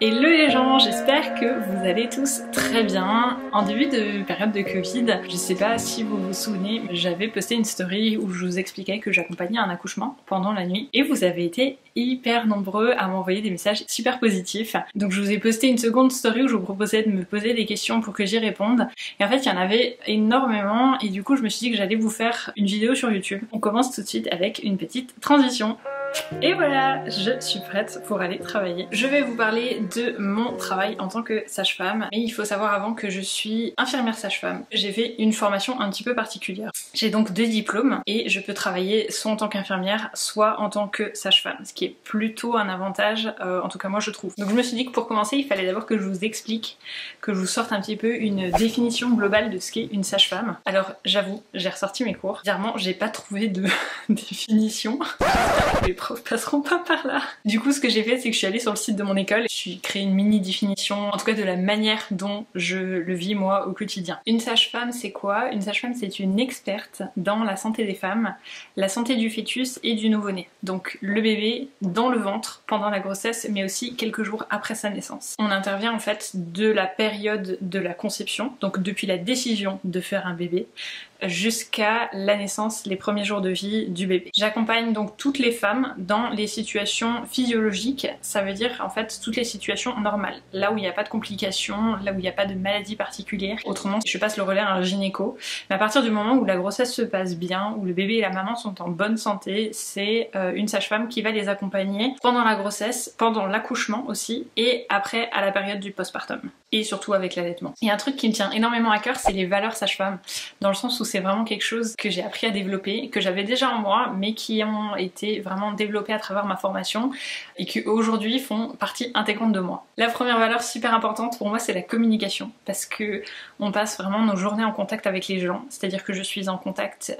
Hello les gens, j'espère que vous allez tous très bien. En début de période de Covid, je sais pas si vous vous souvenez, j'avais posté une story où je vous expliquais que j'accompagnais un accouchement pendant la nuit et vous avez été hyper nombreux à m'envoyer des messages super positifs. Donc je vous ai posté une seconde story où je vous proposais de me poser des questions pour que j'y réponde. Et en fait il y en avait énormément et du coup je me suis dit que j'allais vous faire une vidéo sur YouTube. On commence tout de suite avec une petite transition. Et voilà, je suis prête pour aller travailler. Je vais vous parler de mon travail en tant que sage-femme. Mais il faut savoir avant que je suis infirmière sage-femme. J'ai fait une formation un petit peu particulière. J'ai donc 2 diplômes et je peux travailler soit en tant qu'infirmière, soit en tant que sage-femme. Ce qui est plutôt un avantage, en tout cas moi je trouve. Donc je me suis dit que pour commencer, il fallait d'abord que je vous explique, que je vous sorte un petit peu une définition globale de ce qu'est une sage-femme. Alors j'avoue, j'ai ressorti mes cours. Bizarrement, j'ai pas trouvé de définition. Les profs passeront pas par là. Du coup, ce que j'ai fait, c'est que je suis allée sur le site de mon école. Je suis créé une mini définition, en tout cas de la manière dont je le vis moi au quotidien. Une sage-femme, c'est quoi? Une sage-femme, c'est une experte dans la santé des femmes, la santé du fœtus et du nouveau-né. Donc le bébé dans le ventre pendant la grossesse, mais aussi quelques jours après sa naissance. On intervient en fait de la période de la conception, donc depuis la décision de faire un bébé, jusqu'à la naissance, les premiers jours de vie du bébé. J'accompagne donc toutes les femmes dans les situations physiologiques, ça veut dire en fait toutes les situations normales, là où il n'y a pas de complications, là où il n'y a pas de maladie particulière. Autrement, je passe le relais à un gynéco. Mais à partir du moment où la grossesse se passe bien, où le bébé et la maman sont en bonne santé, c'est une sage-femme qui va les accompagner pendant la grossesse, pendant l'accouchement aussi, et après à la période du postpartum. Et surtout avec l'allaitement. Et un truc qui me tient énormément à cœur, c'est les valeurs sage-femme, dans le sens où c'est vraiment quelque chose que j'ai appris à développer, que j'avais déjà en moi, mais qui ont été vraiment développées à travers ma formation et qui aujourd'hui font partie intégrante de moi. La première valeur super importante pour moi, c'est la communication, parce que on passe vraiment nos journées en contact avec les gens, c'est-à-dire que je suis en contact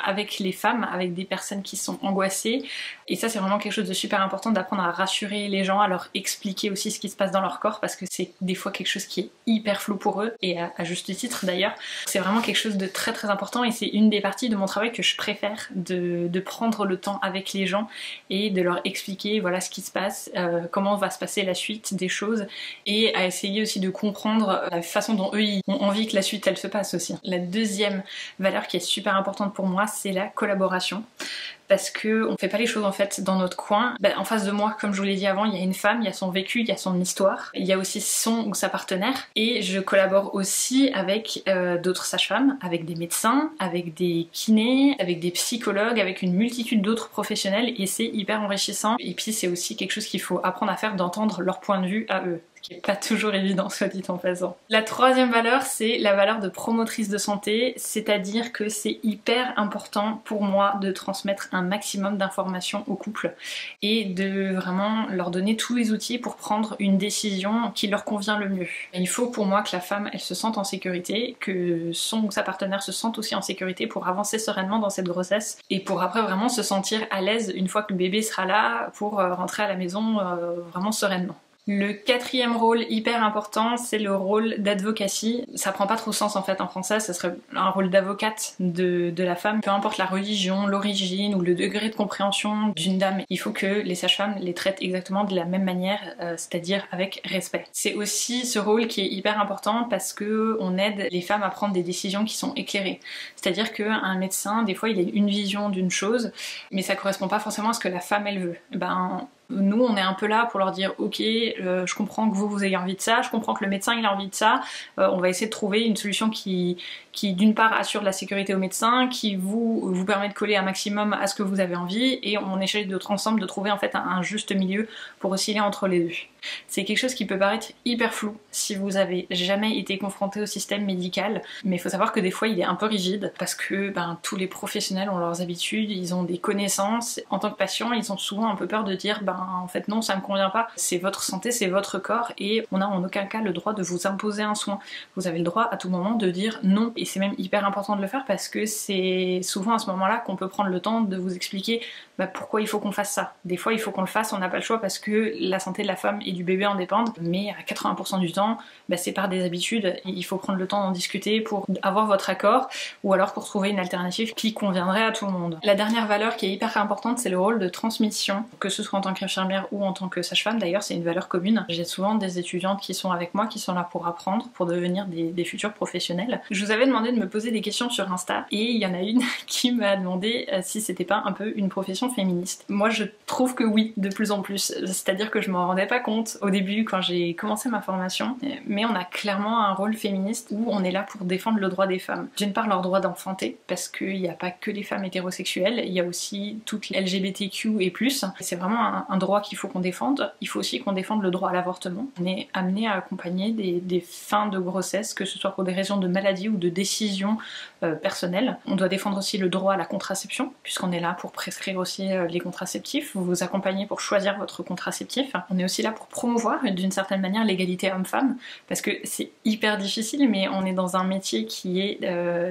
avec les femmes, avec des personnes qui sont angoissées, et ça c'est vraiment quelque chose de super important d'apprendre à rassurer les gens, à leur expliquer aussi ce qui se passe dans leur corps, parce que c'est des fois quelque chose qui est hyper flou pour eux, et à juste titre d'ailleurs. C'est vraiment quelque chose de très très important et c'est une des parties de mon travail que je préfère, de prendre le temps avec les gens et de leur expliquer voilà ce qui se passe, comment va se passer la suite des choses, et à essayer aussi de comprendre la façon dont eux ils ont envie que la suite elle se passe aussi. La deuxième valeur qui est super importante pour moi, c'est la collaboration. Parce que on fait pas les choses en fait dans notre coin. En face de moi, comme je vous l'ai dit avant, il y a une femme, il y a son vécu, il y a son histoire, il y a aussi son ou sa partenaire, et je collabore aussi avec d'autres sages-femmes, avec des médecins, avec des kinés, avec des psychologues, avec une multitude d'autres professionnels, et c'est hyper enrichissant. Et puis c'est aussi quelque chose qu'il faut apprendre à faire, d'entendre leur point de vue à eux, qui est pas toujours évident, soit dit en passant. La troisième valeur, c'est la valeur de promotrice de santé, c'est-à-dire que c'est hyper important pour moi de transmettre un maximum d'informations au couple et de vraiment leur donner tous les outils pour prendre une décision qui leur convient le mieux. Il faut pour moi que la femme, elle se sente en sécurité, que son ou sa partenaire se sente aussi en sécurité pour avancer sereinement dans cette grossesse et pour après vraiment se sentir à l'aise une fois que le bébé sera là pour rentrer à la maison vraiment sereinement. Le quatrième rôle hyper important, c'est le rôle d'advocacy. Ça prend pas trop sens en fait en français, ça serait un rôle d'avocate de la femme. Peu importe la religion, l'origine ou le degré de compréhension d'une dame, il faut que les sages-femmes les traitent exactement de la même manière, c'est-à-dire avec respect. C'est aussi ce rôle qui est hyper important parce que on aide les femmes à prendre des décisions qui sont éclairées. C'est-à-dire qu'un médecin, des fois, il a une vision d'une chose, mais ça correspond pas forcément à ce que la femme elle veut. Nous on est un peu là pour leur dire ok, je comprends que vous ayez envie de ça, je comprends que le médecin il a envie de ça, on va essayer de trouver une solution qui d'une part assure la sécurité au médecin, qui vous permet de coller un maximum à ce que vous avez envie, et on essaie d'autres ensemble de trouver en fait un juste milieu pour osciller entre les deux. C'est quelque chose qui peut paraître hyper flou si vous avez jamais été confronté au système médical, mais il faut savoir que des fois il est un peu rigide parce que tous les professionnels ont leurs habitudes, ils ont des connaissances. En tant que patient, ils ont souvent un peu peur de dire en fait non, ça me convient pas, c'est votre santé, c'est votre corps et on n'a en aucun cas le droit de vous imposer un soin. Vous avez le droit à tout moment de dire non, et c'est même hyper important de le faire parce que c'est souvent à ce moment-là qu'on peut prendre le temps de vous expliquer bah pourquoi il faut qu'on fasse ça? Des fois il faut qu'on le fasse, on n'a pas le choix parce que la santé de la femme et du bébé en dépendent, mais à 80% du temps, bah c'est par des habitudes. Il faut prendre le temps d'en discuter pour avoir votre accord ou alors pour trouver une alternative qui conviendrait à tout le monde. La dernière valeur qui est hyper importante, c'est le rôle de transmission, que ce soit en tant qu'infirmière ou en tant que sage-femme. D'ailleurs, c'est une valeur commune. J'ai souvent des étudiantes qui sont avec moi, qui sont là pour apprendre, pour devenir des futurs professionnels. Je vous avais demandé de me poser des questions sur Insta et il y en a une qui m'a demandé si c'était pas un peu une profession féministe. Moi, je trouve que oui, de plus en plus. C'est-à-dire que je m'en rendais pas compte au début quand j'ai commencé ma formation, mais on a clairement un rôle féministe où on est là pour défendre le droit des femmes. D'une part, leur droit d'enfanter, parce qu'il n'y a pas que les femmes hétérosexuelles, il y a aussi toutes les LGBTQ et plus. C'est vraiment un droit qu'il faut qu'on défende. Il faut aussi qu'on défende le droit à l'avortement. On est amené à accompagner des fins de grossesse, que ce soit pour des raisons de maladie ou de décision personnelle. On doit défendre aussi le droit à la contraception, puisqu'on est là pour prescrire aussi les contraceptifs, vous accompagner pour choisir votre contraceptif. On est aussi là pour promouvoir d'une certaine manière l'égalité homme-femme, parce que c'est hyper difficile, mais on est dans un métier qui est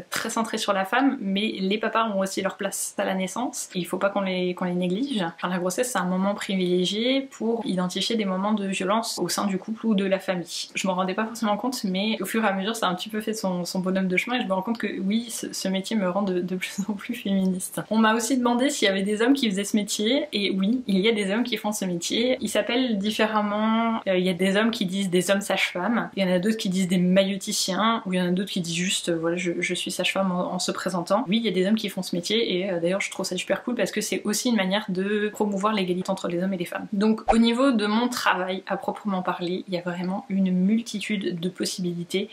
très centré sur la femme, mais les papas ont aussi leur place à la naissance, et il faut pas qu'on les néglige. Enfin, la grossesse, c'est un moment privilégié pour identifier des moments de violence au sein du couple ou de la famille. Je m'en rendais pas forcément compte, mais au fur et à mesure, ça a un petit peu fait son bonhomme de chemin, et je me rends compte que oui, ce métier me rend de plus en plus féministe. On m'a aussi demandé s'il y avait des hommes qui faisaient ce métier, et oui, il y a des hommes qui font ce métier. Ils s'appellent différemment. Il y a des hommes qui disent des hommes sages-femmes, il y en a d'autres qui disent des maïoticiens, ou il y en a d'autres qui disent juste voilà, je suis sage-femme en se présentant. Oui, il y a des hommes qui font ce métier, et d'ailleurs je trouve ça super cool parce que c'est aussi une manière de promouvoir l'égalité entre les hommes et les femmes. Donc au niveau de mon travail à proprement parler, il y a vraiment une multitude de possibilités.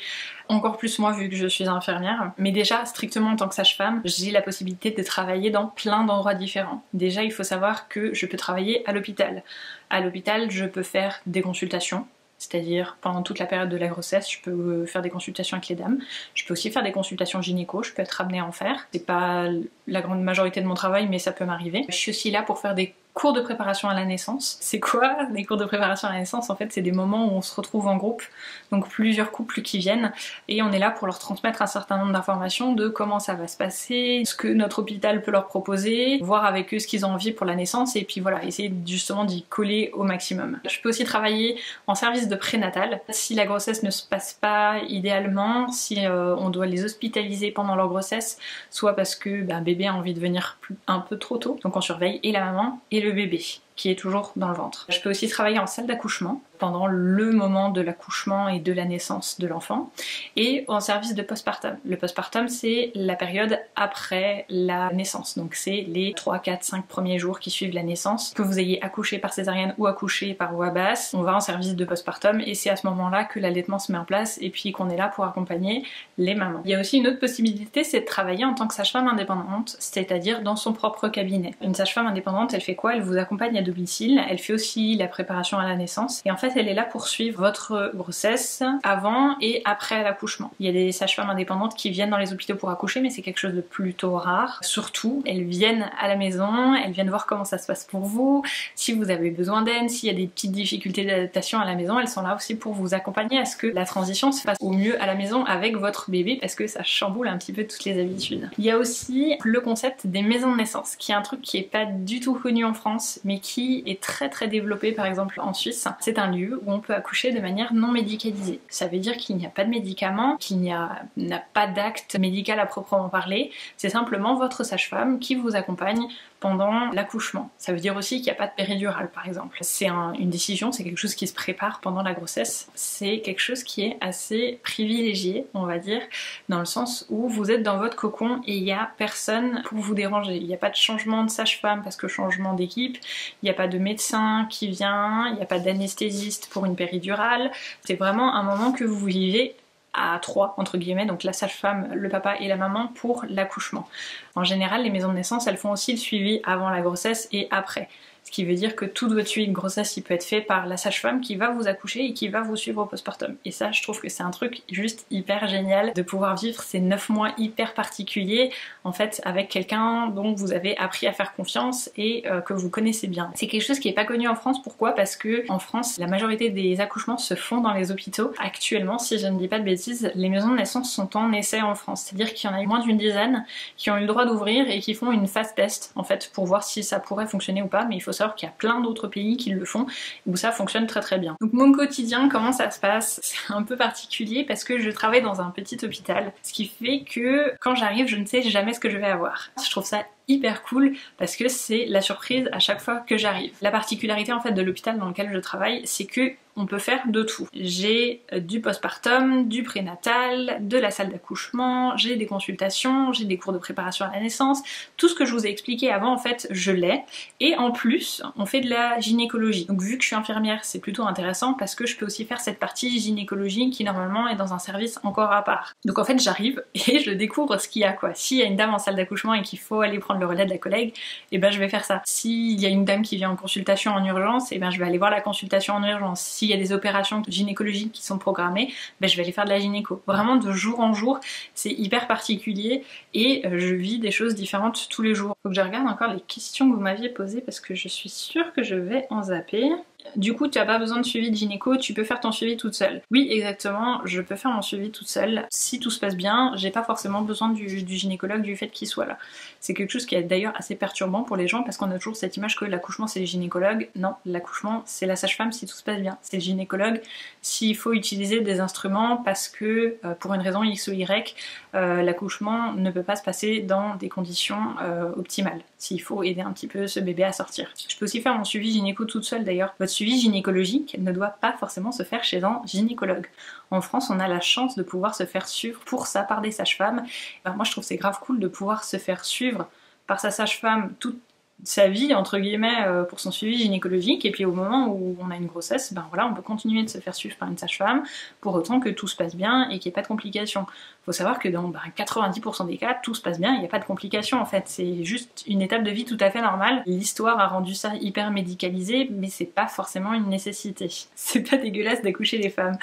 Encore plus moi vu que je suis infirmière, mais déjà strictement en tant que sage-femme, j'ai la possibilité de travailler dans plein d'endroits différents. Déjà il faut savoir que je peux travailler à l'hôpital. À l'hôpital je peux faire des consultations, c'est-à-dire pendant toute la période de la grossesse, je peux faire des consultations avec les dames. Je peux aussi faire des consultations gynéco, je peux être amenée à en faire. C'est pas la grande majorité de mon travail, mais ça peut m'arriver. Je suis aussi là pour faire des cours de préparation à la naissance. C'est quoi les cours de préparation à la naissance? En fait, c'est des moments où on se retrouve en groupe, donc plusieurs couples qui viennent, et on est là pour leur transmettre un certain nombre d'informations de comment ça va se passer, ce que notre hôpital peut leur proposer, voir avec eux ce qu'ils ont envie pour la naissance, et puis voilà, essayer justement d'y coller au maximum. Je peux aussi travailler en service de prénatal. Si la grossesse ne se passe pas idéalement, si on doit les hospitaliser pendant leur grossesse, soit parce que un bébé a envie de venir un peu trop tôt, donc on surveille et la maman et le bébé qui est toujours dans le ventre. Je peux aussi travailler en salle d'accouchement pendant le moment de l'accouchement et de la naissance de l'enfant, et en service de postpartum. Le postpartum, c'est la période après la naissance, donc c'est les 3, 4, 5 premiers jours qui suivent la naissance. Que vous ayez accouché par césarienne ou accouché par voie basse, on va en service de postpartum, et c'est à ce moment-là que l'allaitement se met en place et puis qu'on est là pour accompagner les mamans. Il y a aussi une autre possibilité, c'est de travailler en tant que sage-femme indépendante, c'est-à-dire dans son propre cabinet. Une sage-femme indépendante, elle fait quoi? Elle vous accompagne à domicile, elle fait aussi la préparation à la naissance, et en fait elle est là pour suivre votre grossesse avant et après l'accouchement. Il y a des sages-femmes indépendantes qui viennent dans les hôpitaux pour accoucher, mais c'est quelque chose de plutôt rare. Surtout, elles viennent à la maison, elles viennent voir comment ça se passe pour vous, si vous avez besoin d'aide, s'il y a des petites difficultés d'adaptation à la maison, elles sont là aussi pour vous accompagner à ce que la transition se fasse au mieux à la maison avec votre bébé, parce que ça chamboule un petit peu toutes les habitudes. Il y a aussi le concept des maisons de naissance, qui est un truc qui est pas du tout connu en France, mais qui est très développé par exemple en Suisse. C'est un lieu où on peut accoucher de manière non médicalisée. Ça veut dire qu'il n'y a pas de médicaments, qu'il n'a pas d'acte médical à proprement parler, c'est simplement votre sage-femme qui vous accompagne pendant l'accouchement. Ça veut dire aussi qu'il n'y a pas de péridurale par exemple. C'est une décision, c'est quelque chose qui se prépare pendant la grossesse. C'est quelque chose qui est assez privilégié, on va dire, dans le sens où vous êtes dans votre cocon et il n'y a personne pour vous déranger. Il n'y a pas de changement de sage-femme parce que changement d'équipe, il n'y a pas de médecin qui vient, il n'y a pas d'anesthésiste pour une péridurale. C'est vraiment un moment que vous vivez à 3 entre guillemets, donc la sage-femme, le papa et la maman pour l'accouchement. En général, les maisons de naissance, elles font aussi le suivi avant la grossesse et après. Ce qui veut dire que tout votre suivi de grossesse il peut être fait par la sage-femme qui va vous accoucher et qui va vous suivre au postpartum. Et ça je trouve que c'est un truc juste hyper génial de pouvoir vivre ces 9 mois hyper particuliers en fait avec quelqu'un dont vous avez appris à faire confiance et que vous connaissez bien. C'est quelque chose qui est pas connu en France. Pourquoi? Parce que en France la majorité des accouchements se font dans les hôpitaux. Actuellement, si je ne dis pas de bêtises, les maisons de naissance sont en essai en France. C'est-à-dire qu'il y en a moins d'une dizaine qui ont eu le droit d'ouvrir et qui font une phase test en fait pour voir si ça pourrait fonctionner ou pas. Mais il faut savoir qu'il y a plein d'autres pays qui le font où ça fonctionne très très bien. Donc mon quotidien, comment ça se passe? C'est un peu particulier parce que je travaille dans un petit hôpital, ce qui fait que quand j'arrive, je ne sais jamais ce que je vais avoir. Je trouve ça hyper cool parce que c'est la surprise à chaque fois que j'arrive. La particularité en fait de l'hôpital dans lequel je travaille, c'est que on peut faire de tout. J'ai du postpartum, du prénatal, de la salle d'accouchement, j'ai des consultations, j'ai des cours de préparation à la naissance. Tout ce que je vous ai expliqué avant en fait je l'ai. Et en plus on fait de la gynécologie. Donc vu que je suis infirmière c'est plutôt intéressant parce que je peux aussi faire cette partie gynécologie qui normalement est dans un service encore à part. Donc en fait j'arrive et je découvre ce qu'il y a quoi. S'il y a une dame en salle d'accouchement et qu'il faut aller prendre le relais de la collègue, et ben je vais faire ça. S'il y a une dame qui vient en consultation en urgence, et ben je vais aller voir la consultation en urgence. S'il y a des opérations gynécologiques qui sont programmées, ben je vais aller faire de la gynéco. Vraiment de jour en jour, c'est hyper particulier et je vis des choses différentes tous les jours. Faut que je regarde encore les questions que vous m'aviez posées parce que je suis sûre que je vais en zapper. Du coup, tu n'as pas besoin de suivi de gynéco, tu peux faire ton suivi toute seule. Oui, exactement, je peux faire mon suivi toute seule. Si tout se passe bien, j'ai pas forcément besoin du gynécologue du fait qu'il soit là. C'est quelque chose qui est d'ailleurs assez perturbant pour les gens parce qu'on a toujours cette image que l'accouchement c'est le gynécologue. Non, l'accouchement c'est la sage-femme si tout se passe bien. C'est le gynécologue s'il faut utiliser des instruments parce que pour une raison X ou Y, l'accouchement ne peut pas se passer dans des conditions optimales. S'il faut aider un petit peu ce bébé à sortir. Je peux aussi faire mon suivi gynéco toute seule d'ailleurs. Votre suivi gynécologique ne doit pas forcément se faire chez un gynécologue. En France, on a la chance de pouvoir se faire suivre pour ça par des sages-femmes. Ben, moi, je trouve c'est grave cool de pouvoir se faire suivre par sa sage-femme toute sa vie entre guillemets pour son suivi gynécologique et puis au moment où on a une grossesse, ben voilà, on peut continuer de se faire suivre par une sage-femme pour autant que tout se passe bien et qu'il n'y ait pas de complications. Faut savoir que dans 90% des cas, tout se passe bien, il n'y a pas de complications en fait, c'est juste une étape de vie tout à fait normale. L'histoire a rendu ça hyper médicalisé, mais c'est pas forcément une nécessité. C'est pas dégueulasse d'accoucher les femmes.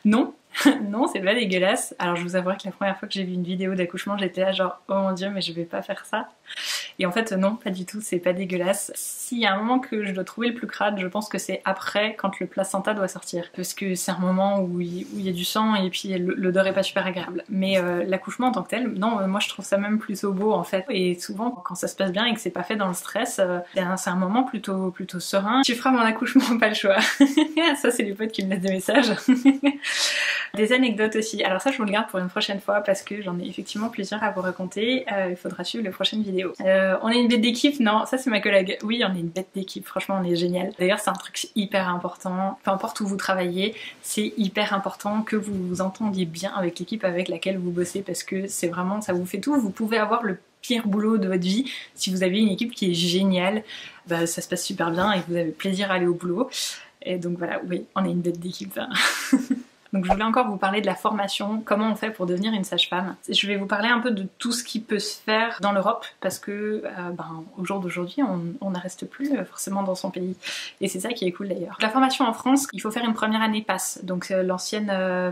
Non. Non, c'est pas dégueulasse. Alors je vous avouerai que la première fois que j'ai vu une vidéo d'accouchement, j'étais là genre oh mon dieu mais je vais pas faire ça. Et en fait non, pas du tout, c'est pas dégueulasse. S'il y a un moment que je dois trouver le plus crade, je pense que c'est après quand le placenta doit sortir. Parce que c'est un moment où il y a du sang et puis l'odeur est pas super agréable. Mais l'accouchement en tant que tel, non, moi je trouve ça même plutôt beau en fait. Et souvent quand ça se passe bien et que c'est pas fait dans le stress, c'est un moment plutôt serein. Tu feras mon accouchement, pas le choix. Ça c'est les potes qui me laissent des messages. Des anecdotes aussi, alors ça je vous le garde pour une prochaine fois parce que j'en ai effectivement plusieurs à vous raconter, il faudra suivre les prochaines vidéos. On est une bête d'équipe? Non, ça c'est ma collègue. Oui, on est une bête d'équipe, franchement on est génial. D'ailleurs c'est un truc hyper important, peu importe où vous travaillez, c'est hyper important que vous vous entendiez bien avec l'équipe avec laquelle vous bossez parce que c'est vraiment, ça vous fait tout, vous pouvez avoir le pire boulot de votre vie, si vous avez une équipe qui est géniale, bah, ça se passe super bien et vous avez plaisir à aller au boulot. Et donc voilà, oui, on est une bête d'équipe. Donc je voulais encore vous parler de la formation, comment on fait pour devenir une sage-femme. Je vais vous parler un peu de tout ce qui peut se faire dans l'Europe parce que au jour d'aujourd'hui on ne reste plus forcément dans son pays et c'est ça qui est cool d'ailleurs. La formation en France, il faut faire une première année PASS, donc l'ancienne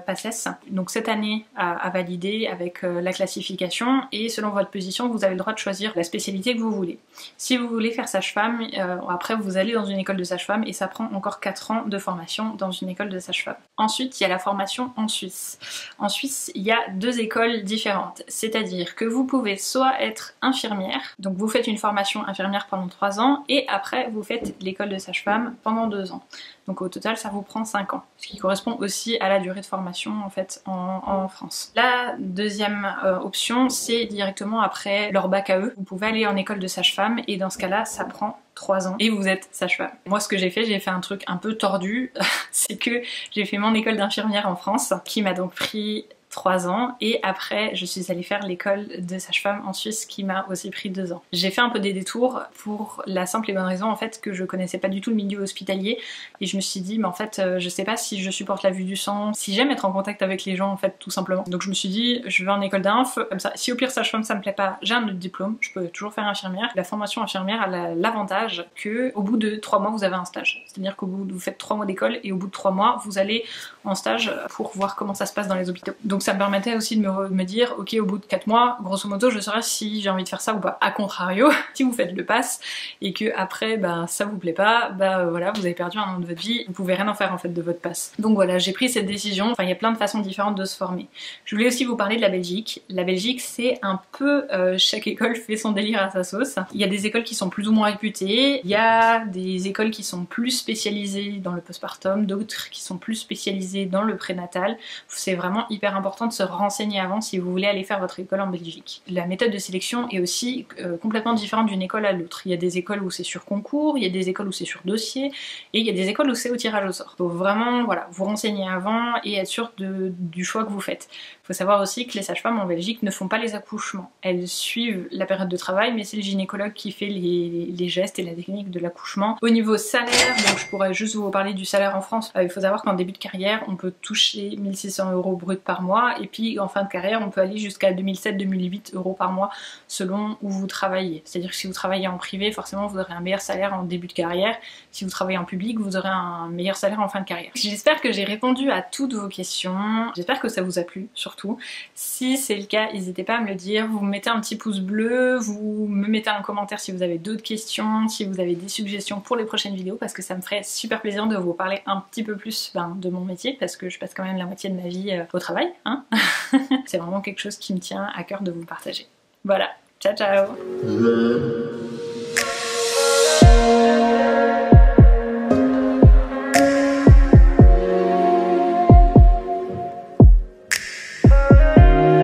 PASSES. Donc cette année à valider avec la classification et selon votre position vous avez le droit de choisir la spécialité que vous voulez. Si vous voulez faire sage-femme, après vous allez dans une école de sage-femme et ça prend encore 4 ans de formation dans une école de sage-femme. Ensuite il y a la formation en Suisse. En Suisse, il y a 2 écoles différentes, c'est-à-dire que vous pouvez soit être infirmière, donc vous faites une formation infirmière pendant 3 ans et après vous faites l'école de sage-femme pendant 2 ans. Donc au total ça vous prend 5 ans, ce qui correspond aussi à la durée de formation en fait en France. La deuxième option c'est directement après leur bac à eux, vous pouvez aller en école de sage-femme et dans ce cas-là ça prend 3 ans et vous êtes sage-femme. Moi ce que j'ai fait un truc un peu tordu, c'est que j'ai fait mon école d'infirmière en France qui m'a donc pris 3 ans et après je suis allée faire l'école de sage-femme en Suisse qui m'a aussi pris 2 ans. J'ai fait un peu des détours pour la simple et bonne raison en fait que je connaissais pas du tout le milieu hospitalier et je me suis dit mais en fait je sais pas si je supporte la vue du sang, si j'aime être en contact avec les gens en fait tout simplement. Donc je me suis dit je vais en école d'inf, comme ça si au pire sage-femme ça me plaît pas, j'ai un autre diplôme, je peux toujours faire infirmière. La formation infirmière a l'avantage que au bout de 3 mois vous avez un stage. C'est-à-dire qu'au bout vous faites 3 mois d'école et au bout de 3 mois vous allez en stage pour voir comment ça se passe dans les hôpitaux. Donc ça me permettait aussi de me dire ok au bout de 4 mois grosso modo je saurais si j'ai envie de faire ça ou pas. A contrario si vous faites le pass et que après ça vous plaît pas, voilà vous avez perdu un an de votre vie, vous pouvez rien en faire en fait de votre pass. Donc voilà j'ai pris cette décision, enfin il y a plein de façons différentes de se former. Je voulais aussi vous parler de la Belgique. La Belgique c'est un peu chaque école fait son délire à sa sauce. Il y a des écoles qui sont plus ou moins réputées, il y a des écoles qui sont plus spécialisées dans le postpartum, d'autres qui sont plus spécialisées dans le prénatal. C'est vraiment hyper important de se renseigner avant si vous voulez aller faire votre école en Belgique. La méthode de sélection est aussi complètement différente d'une école à l'autre. Il y a des écoles où c'est sur concours, il y a des écoles où c'est sur dossier et il y a des écoles où c'est au tirage au sort. Il faut vraiment voilà, vous renseigner avant et être sûr du choix que vous faites. Il faut savoir aussi que les sages-femmes en Belgique ne font pas les accouchements. Elles suivent la période de travail mais c'est le gynécologue qui fait les gestes et la technique de l'accouchement. Au niveau salaire, donc je pourrais juste vous parler du salaire en France. Il faut savoir qu'en début de carrière on peut toucher 1600 € brut par mois et puis en fin de carrière on peut aller jusqu'à 2007-2008 € par mois selon où vous travaillez. C'est-à-dire que si vous travaillez en privé forcément vous aurez un meilleur salaire en début de carrière, si vous travaillez en public vous aurez un meilleur salaire en fin de carrière. J'espère que j'ai répondu à toutes vos questions, j'espère que ça vous a plu surtout. Si c'est le cas n'hésitez pas à me le dire, vous me mettez un petit pouce bleu, vous me mettez un commentaire si vous avez d'autres questions, si vous avez des suggestions pour les prochaines vidéos parce que ça me ferait super plaisir de vous parler un petit peu plus de mon métier parce que je passe quand même la moitié de ma vie au travail, hein. C'est vraiment quelque chose qui me tient à cœur de vous partager. Voilà, ciao ciao.